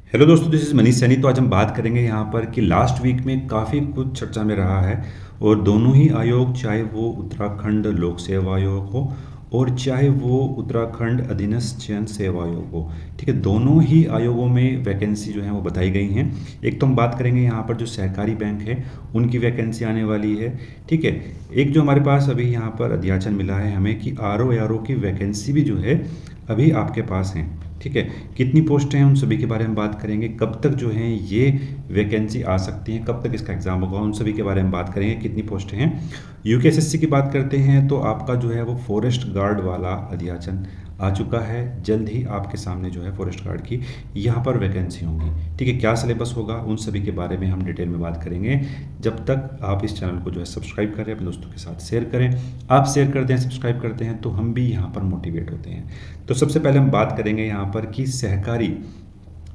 Hello दोस्तों, this is Manish Saini. तो आज हम बात करेंगे यहाँ पर कि लास्ट वीक में काफ़ी कुछ चर्चा में रहा है और दोनों ही आयोग, चाहे वो उत्तराखंड लोक सेवा आयोग हो और चाहे वो उत्तराखंड अधीनस्थ चयन सेवा आयोग हो, ठीक है, दोनों ही आयोगों में वैकेंसी जो है वो बताई गई हैं। एक तो हम बात करेंगे यहाँ पर जो सहकारी बैंक है उनकी वैकेंसी आने वाली है, ठीक है। एक जो हमारे पास अभी यहाँ पर अध्याचन मिला है हमें कि आर ओ की वैकेंसी भी जो है अभी आपके पास हैं, ठीक है। कितनी पोस्टें हैं उन सभी के बारे में बात करेंगे, कब तक जो है ये वैकेंसी आ सकती हैं, कब तक इसका एग्ज़ाम होगा, उन सभी के बारे में बात करेंगे, कितनी पोस्टें हैं। यूकेएसएससी की बात करते हैं तो आपका जो है वो फॉरेस्ट गार्ड वाला अध्याचन आ चुका है। जल्द ही आपके सामने जो है फॉरेस्ट गार्ड की यहाँ पर वैकेंसी होंगी, ठीक है। क्या सिलेबस होगा उन सभी के बारे में हम डिटेल में बात करेंगे। जब तक आप इस चैनल को जो है सब्सक्राइब करें, अपने दोस्तों के साथ शेयर करें। आप शेयर करते हैं, सब्सक्राइब करते हैं तो हम भी यहाँ पर मोटिवेट होते हैं। तो सबसे पहले हम बात करेंगे यहाँ पर कि सहकारी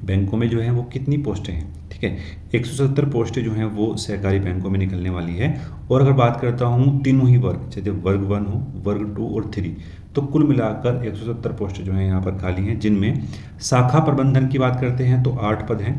बैंकों में जो है वो कितनी पोस्टें हैं, ठीक है। 170 पोस्टें जो हैं वो सहकारी बैंकों में निकलने वाली है। और अगर बात करता हूँ तीनों ही वर्ग, चाहे वर्ग 1 हो, वर्ग 2 और 3, तो कुल मिलाकर 170 पोस्टें जो हैं यहाँ पर खाली हैं, जिनमें शाखा प्रबंधन की बात करते हैं तो 8 पद हैं।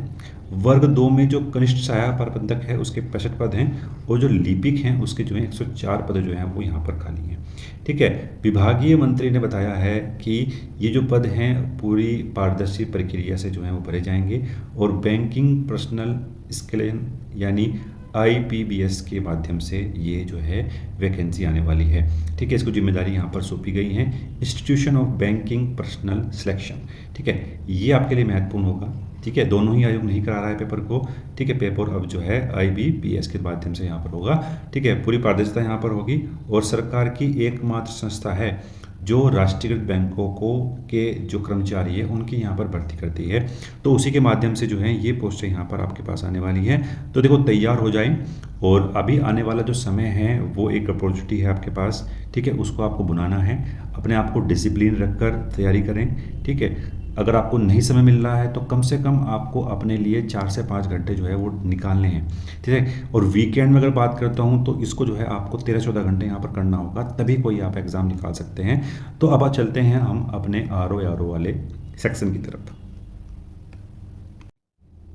वर्ग 2 में जो कनिष्ठ सहायक प्रबंधक है उसके 65 पद हैं और जो लिपिक हैं उसके जो है 104 पद जो हैं वो यहाँ पर खाली हैं, ठीक है। विभागीय मंत्री ने बताया है कि ये जो पद हैं पूरी पारदर्शी प्रक्रिया से जो है वो भरे जाएंगे और बैंकिंग पर्सनल स्किलेन यानी आईपीबीएस के माध्यम से ये जो है वैकेंसी आने वाली है, ठीक है। इसको जिम्मेदारी यहाँ पर सौंपी गई है institution of banking personal selection, ठीक है। ये आपके लिए महत्वपूर्ण होगा, ठीक है। दोनों ही आयोग नहीं करा रहा है पेपर को, ठीक है। पेपर अब जो है आईबीपीएस के माध्यम से यहाँ पर होगा, ठीक है। पूरी पारदर्शिता यहाँ पर होगी और सरकार की एकमात्र संस्था है जो राष्ट्रीयकृत बैंकों को के जो कर्मचारी है उनकी यहाँ पर भर्ती करती है। तो उसी के माध्यम से जो है ये पोस्टें यहाँ पर आपके पास आने वाली हैं। तो देखो, तैयार हो जाएं और अभी आने वाला जो समय है वो एक अपॉर्चुनिटी है आपके पास, ठीक है। उसको आपको बुनाना है, अपने आप को डिसिप्लिन रखकर तैयारी करें, ठीक है। अगर आपको नहीं समय मिल रहा है तो कम से कम आपको अपने लिए 4 से 5 घंटे जो है वो निकालने हैं, ठीक है। और वीकेंड में अगर बात करता हूँ तो इसको जो है आपको 13-14 घंटे यहाँ पर करना होगा, तभी कोई आप एग्ज़ाम निकाल सकते हैं। तो अब चलते हैं हम अपने आर ओ वाले सेक्शन की तरफ।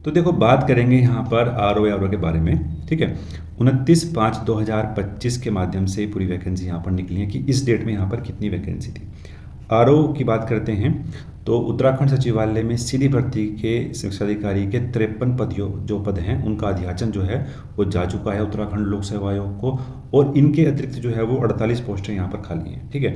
तो देखो, बात करेंगे यहाँ पर आर ओ के बारे में, ठीक है। 29/5/2025 के माध्यम से पूरी वैकेंसी यहाँ पर निकली है कि इस डेट में यहाँ पर कितनी वैकेंसी थी। आर ओ की बात करते हैं तो उत्तराखंड सचिवालय में सीधी भर्ती के शिक्षा अधिकारी के 53 पद जो पद हैं उनका अध्याचन जो है वो जा चुका है उत्तराखंड लोक सेवा आयोग को। और इनके अतिरिक्त जो है वो 48 पोस्टें यहाँ पर खाली हैं, ठीक है।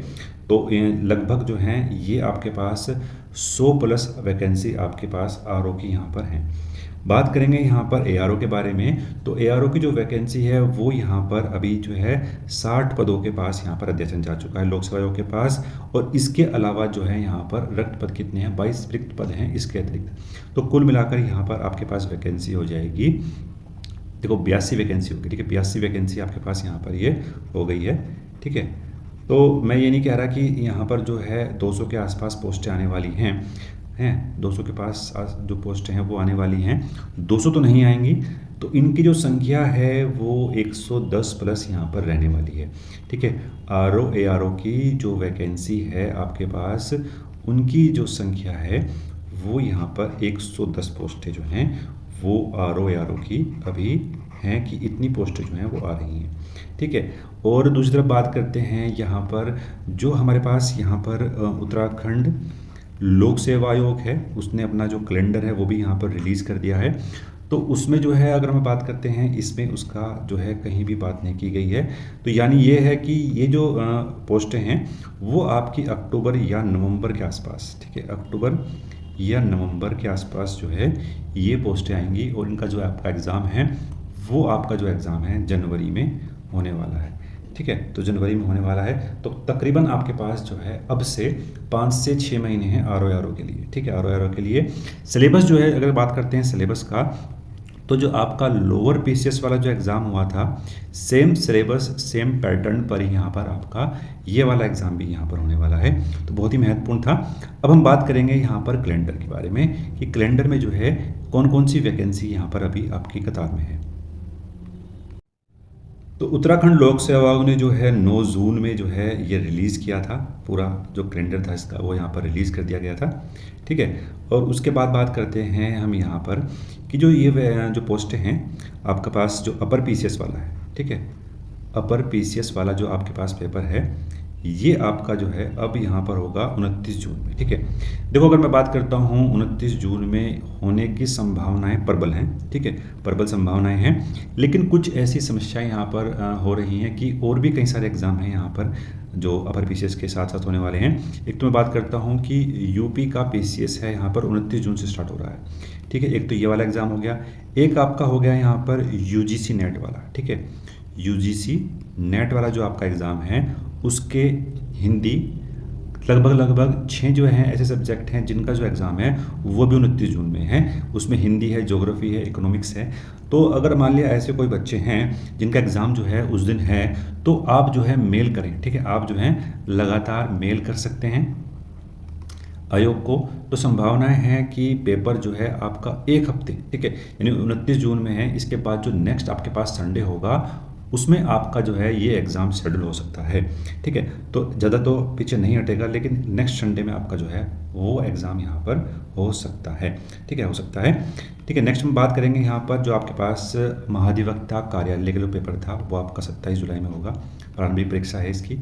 तो लगभग जो हैं ये आपके पास 100 प्लस वैकेंसी आपके पास आर ओ की यहाँ पर हैं। बात करेंगे यहाँ पर एआरओ के बारे में तो एआरओ की जो वैकेंसी है वो यहाँ पर अभी जो है 60 पदों के पास यहाँ पर अध्याचन जा चुका है लोक सेवा आयोग के पास। और इसके अलावा जो है यहाँ पर रिक्त पद कितने हैं, 22 रिक्त पद हैं इसके अतिरिक्त। तो कुल मिलाकर यहाँ पर आपके पास वैकेंसी हो जाएगी, देखो 82 वैकेंसी होगी, ठीक है। 82 वैकेंसी आपके पास यहाँ पर ये हो गई है, ठीक है। तो मैं ये नहीं कह रहा कि यहाँ पर जो है 200 के आसपास पोस्टें आने वाली हैं 200 के पास जो पोस्टें हैं वो आने वाली हैं। 200 तो नहीं आएंगी, तो इनकी जो संख्या है वो 110 प्लस यहाँ पर रहने वाली है, ठीक है। R O A R O की जो वैकेंसी है आपके पास उनकी जो संख्या है वो यहाँ पर 110 पोस्टें जो हैं वो आर ओ की अभी हैं कि इतनी पोस्टें जो हैं वो आ रही हैं, ठीक है। और दूसरी तरफ बात करते हैं यहाँ पर जो हमारे पास यहाँ पर उत्तराखंड लोक सेवा आयोग है उसने अपना जो कैलेंडर है वो भी यहाँ पर रिलीज़ कर दिया है। तो उसमें जो है अगर हम बात करते हैं इसमें उसका जो है कहीं भी बात नहीं की गई है। तो यानी ये है कि ये जो पोस्टें हैं वो आपकी अक्टूबर या नवंबर के आसपास, ठीक है, अक्टूबर या नवंबर के आसपास जो है ये पोस्टें आएंगी। और इनका जो आपका एग्ज़ाम है वो आपका जो एग्ज़ाम है जनवरी में होने वाला है, ठीक है। तो जनवरी में होने वाला है। तो तकरीबन आपके पास जो है अब से 5 से 6 महीने हैं आर ओ के लिए, ठीक है। आर ओ के लिए सिलेबस जो है अगर बात करते हैं सिलेबस का तो जो आपका लोअर पीसीएस वाला जो एग्ज़ाम हुआ था सेम सिलेबस सेम पैटर्न पर ही यहाँ पर आपका ये वाला एग्ज़ाम भी यहाँ पर होने वाला है। तो बहुत ही महत्वपूर्ण था। अब हम बात करेंगे यहाँ पर कैलेंडर के बारे में कि कैलेंडर में जो है कौन कौन सी वैकेंसी यहाँ पर अभी आपकी कतार में है। तो उत्तराखंड लोक सेवा आयोग ने जो है 9 जून में जो है ये रिलीज़ किया था, पूरा जो कैलेंडर था इसका वो यहाँ पर रिलीज़ कर दिया गया था। ठीक है, और उसके बाद बात करते हैं हम यहाँ पर कि जो ये जो पोस्टें हैं आपके पास, जो अपर पीसीएस वाला है, ठीक है, अपर पीसीएस वाला जो आपके पास पेपर है ये आपका जो है अब यहाँ पर होगा 29 जून में। ठीक है, देखो अगर मैं बात करता हूँ 29 जून में होने की संभावनाएं प्रबल हैं। ठीक है, प्रबल संभावनाएं हैं, लेकिन कुछ ऐसी समस्याएं यहाँ पर हो रही हैं कि और भी कई सारे एग्जाम हैं यहाँ पर जो अपर पीसीएस के साथ साथ होने वाले हैं। एक तो मैं बात करता हूँ कि यूपी का पीसीएस है यहाँ पर 29 जून से स्टार्ट हो रहा है। ठीक है, एक तो ये वाला एग्ज़ाम हो गया, एक आपका हो गया यहाँ पर यूजीसी नेट वाला। ठीक है, यूजीसी नेट वाला जो आपका एग्ज़ाम है उसके हिंदी लगभग 6 जो हैं ऐसे सब्जेक्ट हैं जिनका जो एग्ज़ाम है वो भी 29 जून में है। उसमें हिंदी है, ज्योग्राफी है, इकोनॉमिक्स है। तो अगर मान लिया ऐसे कोई बच्चे हैं जिनका एग्ज़ाम जो है उस दिन है, तो आप जो है मेल करें। ठीक है, आप जो है लगातार मेल कर सकते हैं आयोग को। तो संभावनाएं हैं कि पेपर जो है आपका एक हफ्ते, ठीक है, यानी 29 जून में है, इसके बाद जो नेक्स्ट आपके पास संडे होगा उसमें आपका जो है ये एग्ज़ाम शेड्यूल हो सकता है। ठीक है, तो ज़्यादा तो पीछे नहीं हटेगा, लेकिन नेक्स्ट संडे में आपका जो है वो एग्ज़ाम यहाँ पर हो सकता है। ठीक है, हो सकता है। ठीक है, नेक्स्ट हम बात करेंगे यहाँ पर जो आपके पास महाधिवक्ता कार्यालय का जो पेपर था वो आपका 27 जुलाई में होगा, प्रारंभिक परीक्षा है इसकी।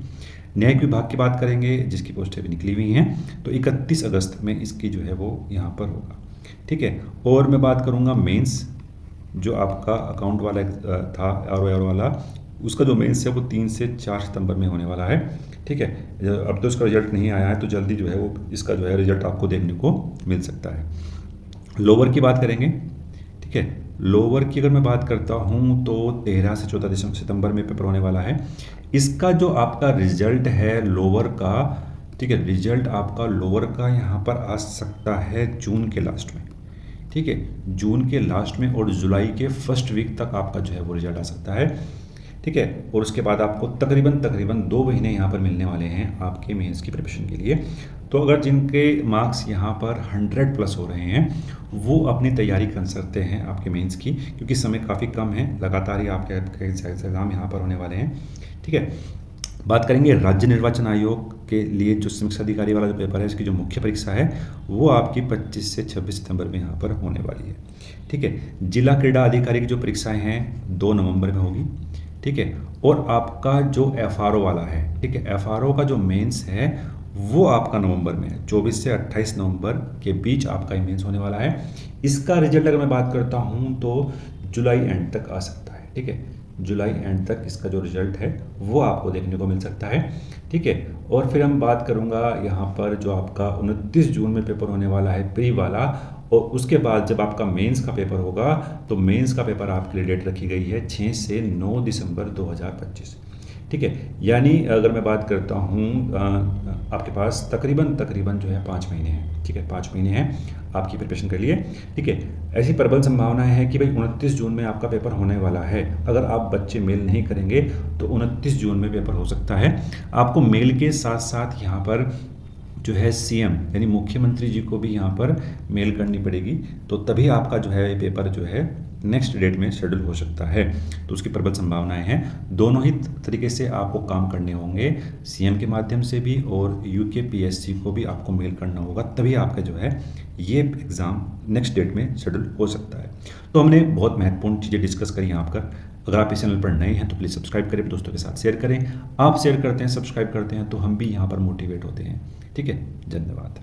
न्यायिक विभाग की बात करेंगे जिसकी पोस्टें भी निकली हुई हैं, तो 31 अगस्त में इसकी जो है वो यहाँ पर होगा। ठीक है, और मैं बात करूँगा मेंस, जो आपका अकाउंट वाला था आर वाला, उसका जो मेंस है वो 3 से 4 सितंबर में होने वाला है। ठीक है, अब तो इसका रिजल्ट नहीं आया है, तो जल्दी जो है वो इसका जो है रिजल्ट आपको देखने को मिल सकता है। लोअर की बात करेंगे। ठीक है, लोअर की अगर मैं बात करता हूँ तो 13 से 14 सितंबर में पेपर होने वाला है। इसका जो आपका रिजल्ट है लोअर का, ठीक है, रिजल्ट आपका लोअर का यहाँ पर आ सकता है जून के लास्ट में। ठीक है, जून के लास्ट में और जुलाई के फर्स्ट वीक तक आपका जो है वो रिजल्ट आ सकता है। ठीक है, और उसके बाद आपको तकरीबन 2 महीने यहाँ पर मिलने वाले हैं आपके मेंस की प्रिपरेशन के लिए। तो अगर जिनके मार्क्स यहाँ पर 100 प्लस हो रहे हैं वो अपनी तैयारी कर सकते हैं आपके मेंस की, क्योंकि समय काफ़ी कम है, लगातार ही आपके एग्ज़ाम यहाँ पर होने वाले हैं। ठीक है, बात करेंगे राज्य निर्वाचन आयोग के लिए जो समीक्षा अधिकारी वाला जो पेपर है, इसकी जो मुख्य परीक्षा है वो आपकी 25 से 26 सितंबर में यहाँ पर होने वाली है। ठीक है, जिला क्रीड़ा अधिकारी की जो परीक्षाएं हैं 2 नवंबर में होगी। ठीक है, और आपका जो एफआरओ वाला है, ठीक है, एफआरओ का जो मेंस है वो आपका नवंबर में है, 24 से 28 नवंबर के बीच आपका ये मेंस होने वाला है। इसका रिजल्ट अगर मैं बात करता हूँ तो जुलाई एंड तक आ सकता है। ठीक है, जुलाई एंड तक इसका जो रिजल्ट है वो आपको देखने को मिल सकता है। ठीक है, और फिर हम बात करूँगा यहाँ पर जो आपका 29 जून में पेपर होने वाला है प्री वाला, और उसके बाद जब आपका मेंस का पेपर होगा तो मेंस का पेपर आपके लिए डेट रखी गई है 6 से 9 दिसंबर 2025। ठीक है, यानी अगर मैं बात करता हूँ आपके पास तकरीबन जो है 5 महीने हैं। ठीक है, 5 महीने हैं आपकी प्रिपरेशन के लिए। ठीक है, ऐसी प्रबल संभावनाएं हैं कि भाई 29 जून में आपका पेपर होने वाला है। अगर आप बच्चे मेल नहीं करेंगे तो 29 जून में पेपर हो सकता है। आपको मेल के साथ साथ यहाँ पर जो है सीएम यानी मुख्यमंत्री जी को भी यहाँ पर मेल करनी पड़ेगी, तो तभी आपका जो है पेपर जो है नेक्स्ट डेट में शेड्यूल हो सकता है। तो उसकी प्रबल संभावनाएं हैं। दोनों ही तरीके से आपको काम करने होंगे, सीएम के माध्यम से भी और यूकेपीएससी को भी आपको मेल करना होगा, तभी आपका जो है ये एग्ज़ाम नेक्स्ट डेट में शेड्यूल हो सकता है। तो हमने बहुत महत्वपूर्ण चीज़ें डिस्कस करी यहाँ पर। अगर आप इस चैनल पर नए हैं तो प्लीज़ सब्सक्राइब करें, दोस्तों के साथ शेयर करें। आप शेयर करते हैं, सब्सक्राइब करते हैं तो हम भी यहाँ पर मोटिवेट होते हैं। ठीक है, धन्यवाद।